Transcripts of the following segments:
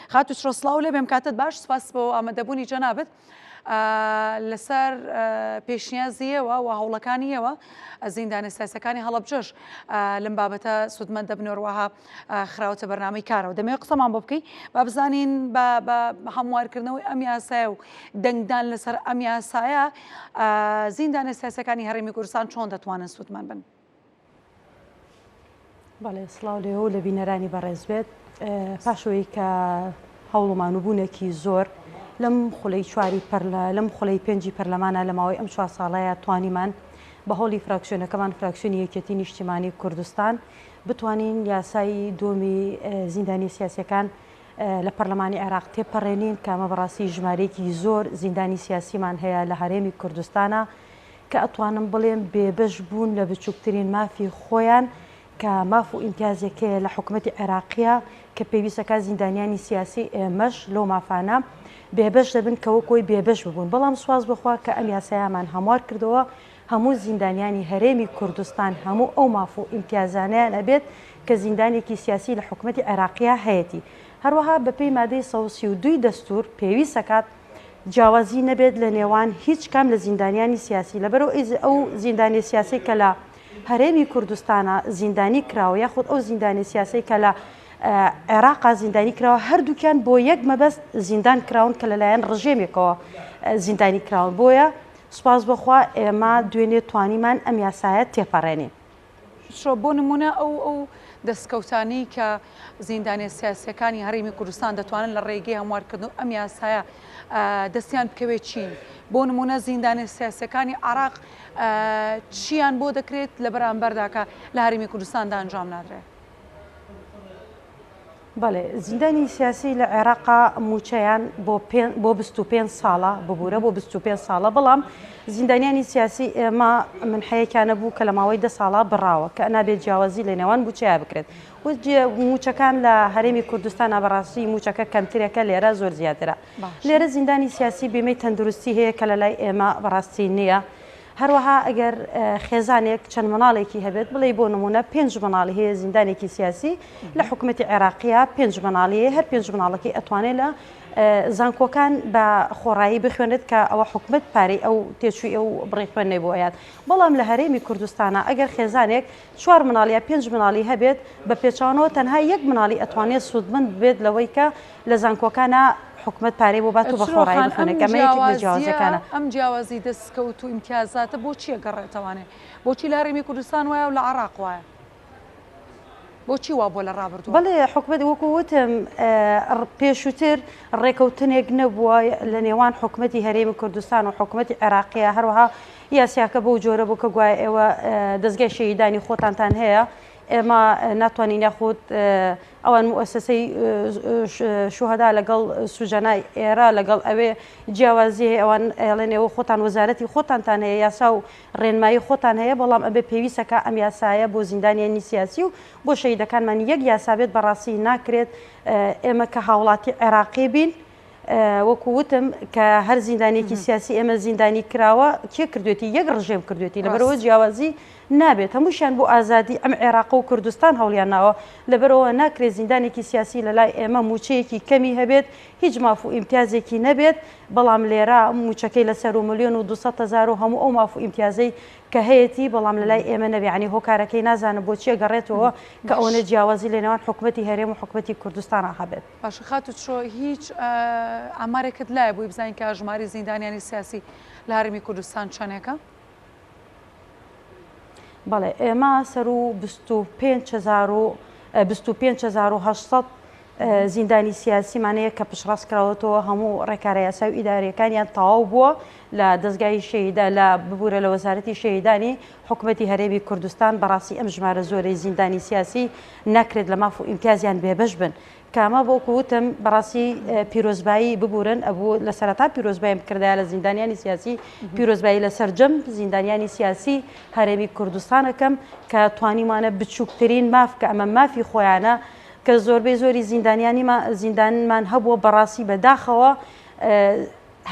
خاتوش ڕۆسڵاو لێ بێم کاتت باش سپاس بۆ ئامادەبوونی جەنابەت لەسەر پێشنیازیەوە و هەوڵەکانیەوە زیندانە سیاسەکانی هەڵەبجەش لەم بابەتە سوودمەند دەبنەوەها خراوەتە بەرنامەی کارەوە دەمەوێت قسەمان بۆ بکەی با بزانین بە هەموارکردنەوەی ئەم یاسایە و دەنگدان لەسەر ئەم یاسایە زیندانە سیاسەکانی هەرێمی کوردستان چۆن دەتوانن سوودمەند بن. بەڵێ سڵاو لێ و لە بینەرانی بەڕێز بێت پاشەوەی کە هەوڵمان و بوونێکی زۆر لەم خولەی چواری لەم خولەی پێنجی پەرلەمانە لە ماوەی ئەم 4 ساڵەیە توانیمان بە هەوڵی فراکسیۆنەکەمان فراکسیۆنی یەکێتی نیشتیمانی کوردستان بتوانین یاسای دۆمی زیندانی سیاسیەکان لە پەرلەمانی عێراق تێپەڕێنین کە ئەمە بەڕاستی ژمارەیەکی زۆر زیندانی سیاسیمان هەیە لە هەرێمی کوردستانە کە ئەتوانم بڵێم بێبەش بوون لە بچووکترین مافی خۆیان کە ماف و ئیمتیازێکەیە لە حکوومەتی عێراقیە کە پێویستەکە زیندانیانی سیاسی ئێمەش لەو مافانە بێبەش دەبن کەوە کۆی بێبەش ببوون بەڵام سواز بخوا کە ئەم یاسایەمان هەموار کردەوە هەموو زیندانیانی هەرێمی کوردستان هەموو ئەو ماف و ئیمتیازانیان ئەبێت کە زیندانێکی سیاسی لە حکوومەتی عێراقیە هەیەی هەروەها بەپێی مادەی 132 دەستور پێویستەکات جیاوازی نەبێت لە نێوان هیچ کام لە زیندانیانی سیاسی لەبەرەوە ئەو زیندانی سیاسی کە لە هەرێمی کوردستانە زیندانی کراوە یاخود ئەو زیندانی سیاسی کە لە عێراقا زیندانی کراوە هەردووکیان بۆ یەک مەبەست زیندان کراون کە لەلایەن ڕژێمێکەوە زیندانی کراون بۆیە سوپاس بخوا ئێمە دوێنێ توانیمان ئەم یاسایە تێپەڕێنین. بۆ نمونە ئەو دەستکەوتانی کە زیندانی سیاسیەکانی هەرێمی کوردستان دەتوانن لە ڕێگەی هەموارکردن ئەم یاسایە دەستیان بکەوێت چین بۆ نمونە زیندانی سیاسیەکانی عێراق چیان بۆ دەکرێت لە بەرامبەرداکە لە هەرێمی کوردستاندا ئەنجام نادرێت. بەڵێ زیندانی سیاسی لە عێراقا موچەیان بۆ 25 ساڵە ببوورە بۆ 25 ساڵە بەڵام زیندانیانی سیاسی ئێمە منحەیەکیانە بوو کە لە ماوەی 10 ساڵە بڕاوە کە نابێت جیاوازی لە نێوان بچەیە بکرێت موچەکان لە هەرێمی کوردستانە بەڕاستی موچەکە کەمترێکە لێرە زۆر زیاترە لێرە زیندانی سیاسی بێمەی تەندروستی هەیە کە لە لای ئێمە بەڕاستی نییە. هەروەها ئەگەر خێزانێک چەند مناڵێکی هەبێت بڵێ بۆ نمونە 5 مناڵی هەیە زیندانێکی سیاسی لە حکوومەتی عێراقیە 5 مناڵی هەر 5 مناڵەکەی ئەتوانێت لە زانکۆکان بە خۆڕایی بخوێنێت کە ئەوە حکومت پارەی ئەو تێچووی ئەو بڕی خوێندنەی بۆ هەیە بەڵام لە هەرێمی کوردستانە ئەگەر خێزانێک 4 مناڵیە 5 مناڵی هەبێت بە پێچوانەوە تەنها یەک مناڵی ئەتوانێت سوودمەند بێت لەوەی کە لە زانکۆکانە حکومت پارەی بۆ بات و بە خۆڕایی بخوێنێت ئەمەیەکی لە جیاوازەکانە. ئەم جیاوازی دەستکەوت و ئیمتیازاتە بۆچی گەڕێتەوانێت بۆچی لە هەرێمی کوردستان وایە و لە عێراق وایە بۆچی وا بۆ لە ڕابردووە؟ بەڵێ حکومەت وەکو وتم پێشووتر ڕێکەوتنێک نەبووە لە نێوان حکومەتی هەرێمی کوردستان و حکومەتی عێراقیە هەروەها یاسیاکە بەو جۆرە بوو کە گوایە ئێوە دەستگای شەیدانی خۆتانتان هەیە ئێمە ناتوانین یاخود ئەوان مؤسسەی شوهەدا لەگەڵ سوژەنای ئێرە لەگەڵ ئەوێ جیاوازی ئەوان ئێڵێن ئێوە خۆتان وەزارەتی خۆتانتان هەیە یاسا و ڕێنمایی خۆتان هەیە بەڵام ئەبێ پێویستەکە ئەم یاسایە بۆ زیندانیانی سیاسی و بۆ شەیدەکانمان یەک یاسابێت بەڕاستی ناکرێت ئێمە کە هاوڵاتی عێراقی بین وەکو وتم کە هەر زیندانێکی سیاسی ئێمە زیندانی کراوە کێ کردوێتی یەک ڕژێم کردوێتی لەبەرەوە جیاوازی نابێت هەمووشیان بۆ ئازادی ئەم عێراق و کوردستان هەوڵیان ناوە لەبەرەوە ناکرێت زیندانێکی سیاسی لە لای ئێمە موچەیەکی کەمی هەبێت هیچ ماف و ئیمتیازێکی نەبێت بەڵام لێرە موچەکەی لەسەر 1,200,000 و هەموو ئەو ماف و ئیمتیازەی کە هەیەی بەڵام لە لای ئێمە نەبیعنی هۆکارەکەی نازانە بۆچیە گەڕێتەوە کە ئەوەنە جیاوازی لە نێوان حکوومەتی هەرێم و حکوومەتی کوردستانە هەبێت. باش خاتو چۆ هیچ ئامارێکت لایە بووی بزانین کە ژماری زیندانیانی سیاسی لە هەرێمی کوردستان چەندێکە؟ بەڵێ ئێمە سەر و 25,800 زیندانی سیاسیمانەیە کە پشڕاستکراوەتەوە هەموو ڕێکارە یاسا و ئیدارەکانیان تەواو بووە لە دەستگای شەیدا لە ببوورە لە وەزارەتی شەیدانی حکوومەتی هەرێمی کوردستان بەڕاستی ئەم ژمارە زۆرەی زیندانی سیاسی ناکرێت لە ماف و ئیمتیازیان بێبەش بن کامە بۆکو وتم بەڕاستی پیرۆزبایی ببورن ئەبوو لە سەرەتا پیرۆزبایم کردایە لە زیندانیانی سیاسی پیرۆزبایی لە سەرجەم زیندانیانی سیاسی هەرێمی کوردستانەکەم کە توانیمانە بچووکترین ماف کە ئەمە مافی خۆیانە کە زۆربەی زۆری زیندانمان هەبووە بەڕاستی بەداخەوە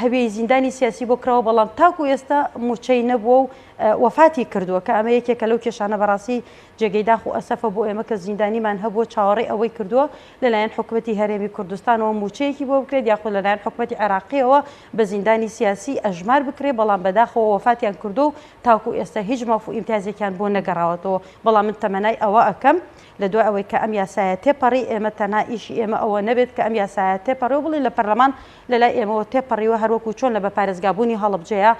هەوێی زیندانی سیاسی بۆ کراوە بەڵام تاکو ئێستا موچەی نەبووە و وفاتی کردووە کە ئەمە یەکێکە لەو کێشانە بەڕاستی جێگەی داخ و ئەسەفە بۆ ئێمە کە زیندانیمان هەبووە چاوەڕێی ئەوەی کردووە لەلایەن حکوومەتی هەرێمی کوردستانەوە موچەیەکی بۆ بکرێت یاخود لەلایەن حکوومەتی عێراقیەوە بە زیندانی سیاسی ئەژمار بکرێت بەڵام بەداخەوە وفاتیان کردو و تاکو ئێستا هیچ مەفو ئیمتیازێکیان بۆ نەگەڕاوەتەوە بەڵام من تەمەنای ئەوە ئەەکەم لە دوای ئەوەی کە ئەم یاسایە تێپەڕی ئێمە تەنها ئیشی ئێمە ئەوە نەبێت کە ئەم یاسایە تێپەڕی و بڵێ لە پەرلەمان لەلای ئێمەوە تێپەڕیوە هەروەکو چۆن لە بەپارێزگابوونی هەڵبجەیە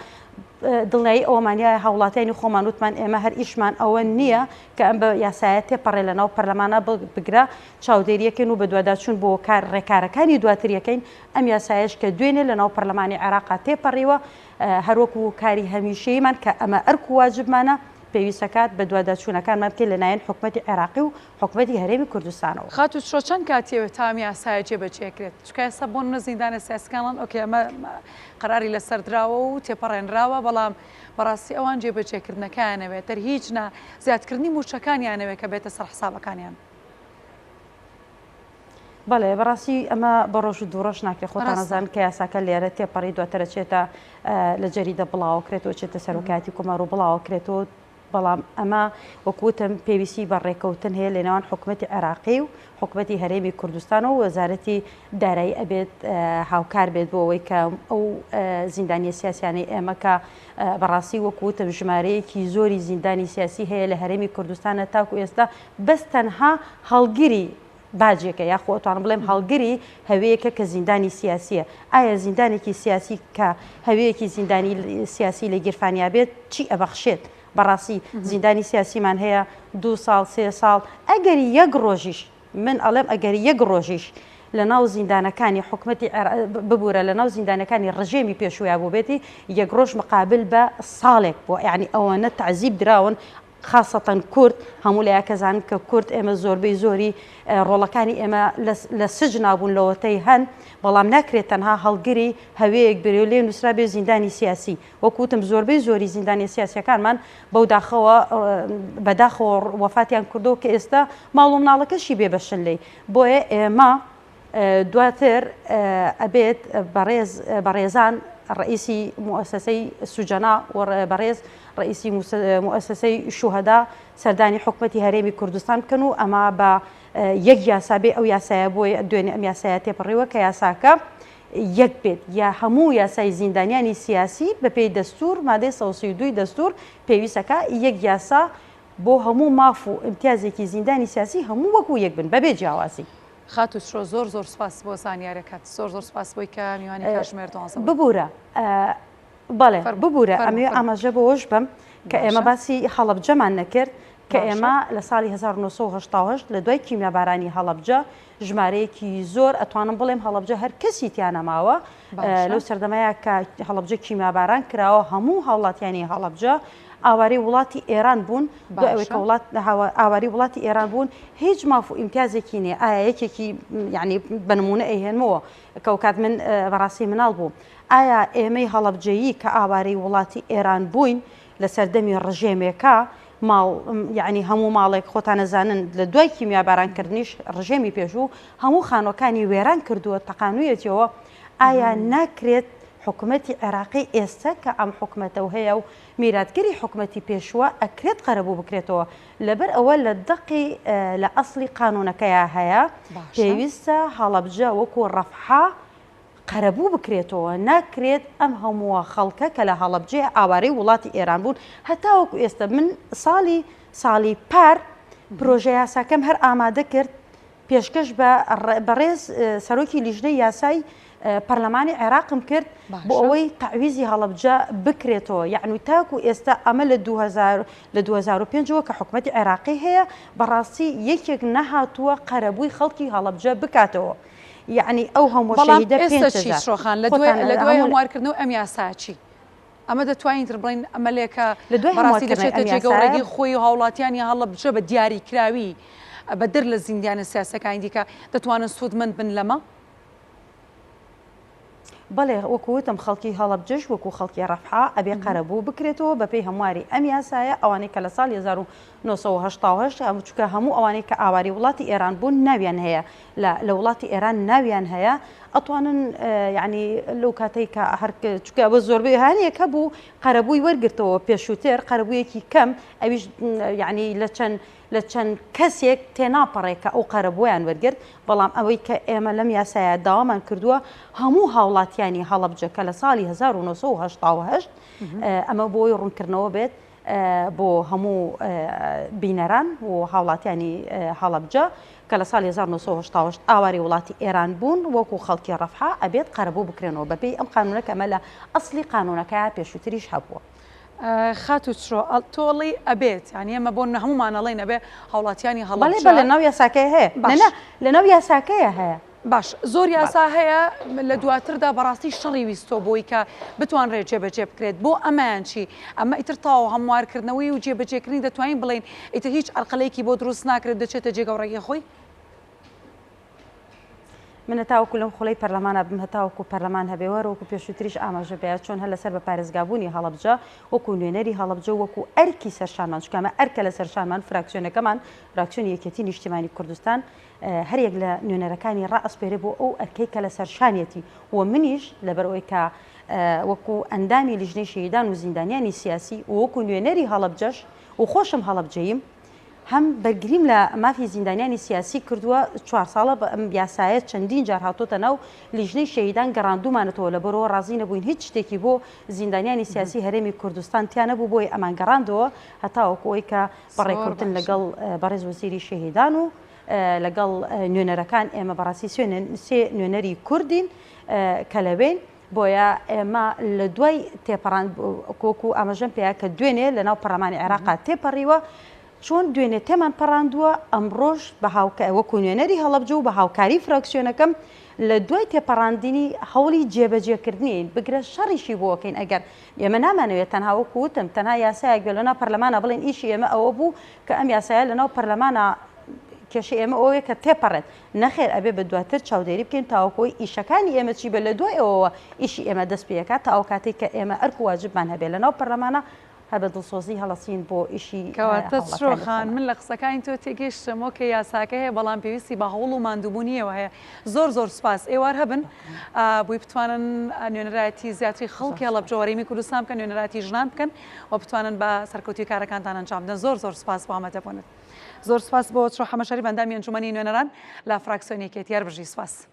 دڵنیایی ئەومانیایە هاوڵاتیانی خۆمان وتمان ئێمە هەر ئیشمان ئەوە نییە کە ئەم بە یاسایە تێپەڕێ لەناو پەرلەمانە بگرە چاودێریەکەین و بە دوواداچوون بۆ کار ڕێکارەکانی دواتریەکەین ئەم یاسایش کە دوێنێ لەناو پەرلەمانی عێراقا تێپەڕیوە هەروەکو کاری هەمیشەیەمان کە ئەمە ئەرک و واجبمانە پێویستەکات بە دوواداچوونەکانمان بکەین لەلایەن حکوومەتی عێراقی و حکوومەتی هەرێمی کوردستانەوە. خاتو چۆ چەند کاتیەوە تامی یاسایە جێبەجێکرێت چکە ئێستا بۆ منە زیندانە سیاسەکانڵان ئۆکێ ئەمە قەراری لەسەر دراوە و تێپەڕێنراوە بەڵام بەڕاستی ئەوان جێبەجێکردنەکانەوێت دەر هیچ زیادکردنی موچەکانیانەوێت کە بێتە سەر حسابەکانیان. بەڵێ بەڕاستی ئەمە بە ڕۆژ و دووڕۆژ ناکرێت خۆتان نەزان کە یاساکە لێرە تێپەڕی دواترە چێتە لە جەریدە بڵاوکرێتەوە چێتە سەرۆکاتی کۆمار و بڵاوکرێتەوە بەڵام ئەمە وەکوتم پێویستی بە ڕێکەوتن هەیە لە نێوان حکوومەتی عێراقی و حکوومەتی هەرێمی کوردستان و وەزارەتی دارایی ئەبێت هاوکار بێت بۆ ئەوەی کە ئەو زیندانی سیاسیانەی ئێمە کە بەڕاستی وەکوتم ژمارەیەکی زۆری زیندانی سیاسی هەیە لە هەرێمی کوردستانە تاکو ئێستا بەس تەنها هەڵگیری باجێکە یاخۆتوان بڵێم هەڵگری هەوەیەکە کە زیندانی سیاسیە ئایا زیندانێکی سیاسی کە هەوەیەکی زیندانی سیاسی لە گیرفانیا بێت چی ئەبەخشێت بەڕاستی زیندانی سیاسیمان هەیە 2 ساڵ 3 ساڵ ئەگەری یەک ڕۆژیش من ئەڵێم ئەگەری یەک ڕۆژیش لە ناو زیندانەکانی حکوومەتی ببوورە لە ناو زیندانەکانی ڕژێمی پێشویا بۆ بێتی یەک ڕۆژ مقابل بە ساڵێک بۆ یعنی ئەوەنە تعزیب دراون خاصەتەن کورد هەموو لە یاکەزان کە کورد ئێمە زۆربەی زۆری ڕۆڵەکانی ئێمە لە سجن نابوون لەوەتەی هەن بەڵام ناکرێت تەنها هەڵگری هەوەیەک بێ لێ نووسرا بێ زیندانی سیاسی وەکوتم زۆربەی زۆری زیندانی سیاسیەکانمان بەو داخەوە بەداخەوە وەفاتیان کردەوە کە ئێستا ماڵ و مناڵەکەشی بێ بەشن لێ بۆیە ئێمە دواتر ئەبێت بەڕێزان رئيسي مؤسسي السجناء وبريز رئيسي مؤسسي الشهداء سرداني حكومتي هريمي كردستان كانوا أما ب يك ياسابي أو ياسايا بوي الدنيا أم ياسايا تبريوة كياساكا يك بيت يا همو ياساي زندانياني سياسي ببي دستور مادة 132 دستور بيويساكا يك ياسا بو همو مافو امتيازي كي زنداني سياسي همو وكو يك بن ببي جوازي خاتو شو زور سپاس بۆ زانیاریەکەت زۆر سپاس بۆی کە میوانی کاتژمێر ببوورە بەڵێ ببوورە ئەمێ ئاماژە بۆش بم کە ئێمە باسی هەڵەبجەمان نەکرد کە ئێمە لە ساڵی 1970 لە دوای کیمیابارانی هەڵەبجە ژمارەیەکی زۆر ئەتوانم بڵێم هەڵەبجە هەر کەسی تیانە ماوە لەو سەردەمەیە کە هەڵەبجە کیمیاباران کراوە هەموو هاوڵاتیانی هەڵەبجە ئاواری وڵاتی ئێران بوون دو ئەوەی کە ئاواری وڵاتی ئێران بوون هیچ ماف و ئیمتیازێکی نێ ئایا یەکێکی یعنی بنمونە ئەیهێنمەوە کەوکات من بەڕاستی مناڵ بوو ئایا ئێمەی هەڵەبجەیی کە ئاوارەی وڵاتی ئێران بووین لە سەردەمی ڕژێمێکە ماڵ یعنی هەموو ماڵێک خۆتان نەزانن لە دوای کیمیابارانکردنیش ڕژێمی پێشوو هەموو خانۆکانی وێران کردووە تەقانوویەتەوە ئایا ناکرێت حکوومەتی عێراقی ئێستا کە ئەم حکوومەتە و هەیە و میراتگەری حکوومەتی پێشووە ئەکرێت قەرەبوو بکرێتەوە لەبەر ئەوە لە دقی لە ئەسڵی قانونەکەیە هەیە پێویستە هەڵەبجە وەکو ڕەفحا قەرەبوو بکرێتەوە ناکرێت ئەم هەمووە خەڵکە کە لە هەڵەبجێ ئاوارەی وڵاتی ئێران بوون هەتا وەکو ئێستا من ساڵی پار پرۆژە یاساکەم هەر ئامادە کرد پێشکەش بەڕێز سەرۆکی لیژنەی یاسای پەرلەمانی عێراقم کرد بۆ ئەوەی تعویزی هەڵەبجە بکرێتەوە یعنی تاکو ئێستا ئەمە لە 2005ەوە کە حکوومەتی عێراقی هەیە بەڕاستی یەکێک نەهاتووە قەرەبووی خەڵکی هەڵەبجە بکاتەوە یعنی ئەو هەموو شەهیدە 5,000 شۆخان لە دوای هەموارکردنەوە ئەم یاساچی ئەمە دەتوانین تر بڵین ئەمەلێکە بەڕاستی دەچێتە جێگەوڕێگی خۆی و هاوڵاتیانی هەڵەبجە بە دیاریکراوی بە در لە زیندانە سیاسەکانی دیکە دەتوانن سوودمەند بن لەمە بەڵێ وەکوتم خەڵکی هەڵەبجەش وەکو خەڵکی ڕەفحا ئەبێ قەرەبوو بکرێتەوە بەپێی هەمواری ئەم یاسایە ئەوانەی کە لە ساڵ 1970 چونکە هەموو ئەوانەی کە ئاواری وڵاتی ئێران بوون ناویان هەیە لە وڵاتی ئێران ناویان هەیە ئەتوانن یعنی لەو کاتێک کە هەر چکە بە زۆربەی هەنێک هەبوو قەرەبووی وەرگرتەوە پێشووتر قەرەبوویەکی کەم ئەویش یعنی لە چەند کەسێک تێناپەڕێکە ئەو قەرەبوویان وەرگرت بەڵام ئەوەی کە ئێمە لەم یاسایە داوامان کردووە هەموو هاوڵاتیانی هەڵەبجە کە لە ساڵی 1970 ئەمە بۆی ڕوونکردنەوە بێت بۆ هەموو بینەران و هاوڵاتیانی هەڵەبجە کە لە ساڵی 1970 ئاواری وڵاتی ئێران بوون وەکو خەڵکی ڕەفحا ئەبێت قەرەبوو بکرێنەوە بەپێی ئەم قانونەکە ئەمە لە ئەسلی قانونەکە پێشووتریش هەبووە. خات و چڕۆ تۆڵی ئەبێت یعنی ئەمە بۆ هەمومانەڵێن ئەبێ هاوڵاتیانی هەڵەبجە لە ناو یاساکەی هەیە لە ناو یاساکەیە هەیە. باش زۆر یاسا هەیە لە دواتردا بەڕاستی شەڕی ویستۆ بۆی کە بتوانرێت جێبەجێ بکرێت بۆ ئەمان چی ئەمە ئیتر تاو هەموارکردنەوەی و جێبەجێکردنی دەتوانین بڵین ئیتر هیچ ئەرقلەیەکی بۆ دروست ناکرێت دەچێتە جێگەوڕێکی خۆی. من هەتاوەکو لەم خۆڵەی پەرلەمانە بم هەتاوەکو پەرلەمان هەبێوە وەکو پێشووتریش ئاماژە بێت چۆن هەر لەسەر بە پارێزگابوونی هەڵەبجە وەکو نوێنەری هەڵەبجە وەکو ئەرکی سەرشانمان چکەمە ئەرکە لە سەرشانمان فراکسیۆنەکەمان فراکسیۆنی یەکێتی نیشتیمانی کوردستان هەرێک لە نوێنەرەکانی ڕائەسپێرێ بۆ ئەو ئەرکەی کە لە سەرشانیەتی و منیش لەبەرەوەی کە وەکو ئەندامی لیژنەی شەهیدان و زیندانیانی سیاسی و وەکو نوێنەری هەڵەبجەش و خۆشم هەڵەبجەییم هەم بەرگریم لە مافی زیندانیانی سیاسی کردووە 4 ساڵە بە ئەم یاسایە چەندین جار هاتۆتە ناو لیژنەی شەهیدان گەڕاندومانەتەوە لەبەرەوە ڕازی نەبووین هیچ شتێکی بۆ زیندانیانی سیاسی هەرێمی کوردستان تیا نەبوو بۆی ئەمان گەڕاندەوە هەتاوەکو ئەوەی کە بەڕێکەوتن لەگەڵ بەڕێز وەزیری شەهیدان و لەگەڵ نوێنەرەکان ئێمە بەڕاستی سێ نوێنەری کوردین کە لەوێن بۆیە ئێمە لە دوای تێپەڕان کۆکو ئاماژەم پێەیە کە دوێنێ لە ناو پەرلەمانی عێراقا تێپەڕیوە چۆن دوێنێ تێمان پەڕاندووە ئەمڕۆژ بە وەکو نوێنەری هەڵەبجە و بە هاوکاری فراکسیۆنەکەم لە دوای تێپەڕاندنی هەوڵی جێبەجێکردنی بگرە شەڕیشی بۆکەین ئەگەر ئێمە نامانەوێت تەنها وەکو وتم تەنها یاسایەک لە ناو پەرلەمانە بڵێن ئیشی ئێمە ئەوە بوو کە ئەم یاسایە لە ناو پەرلەمانە کێشەی ئێمە ئەوەیە کە تێپەڕێت نەخێر ئەبێ بە دواتر چاودێری بکەین تاوەکۆی ئیشەکانی ئێمە چی بە لە دوای ئەوەوە ئیشی ئێمە دەست پێەکات تا ئەو کاتێک کە ئێمە ئەرک واجبمان هەبێت لە ناو پەرلەمانە هەبە دڵسۆزی هەڵەسین بۆ ئیشی کەواتە چڕۆخان من لە قسەکانی تۆ تێگەیشتمەوە کە یاساکە هەیە بەڵام پێویستی بە هەوڵ و ماندووبوونیەوە هەیە زۆر سوپاس ئێوار هەبن بۆی بتوانن نوێنەرایەتی زیاتری خەڵکی هەڵەبجە وەرەمی کوردستان بکەن نوێنەراتی ژنان بکەن و بتوانن بە سەرکەوتی کارەکانتان ئەنجام بدەن زۆر سوپاس بۆ ئامادەبوونت زۆر سوپاس بۆ چڕۆ حەمەشەری بەندامی ئەنجومەنی نوێنەران لە فراکسیۆنی یەکێتی هەربژی سوپاس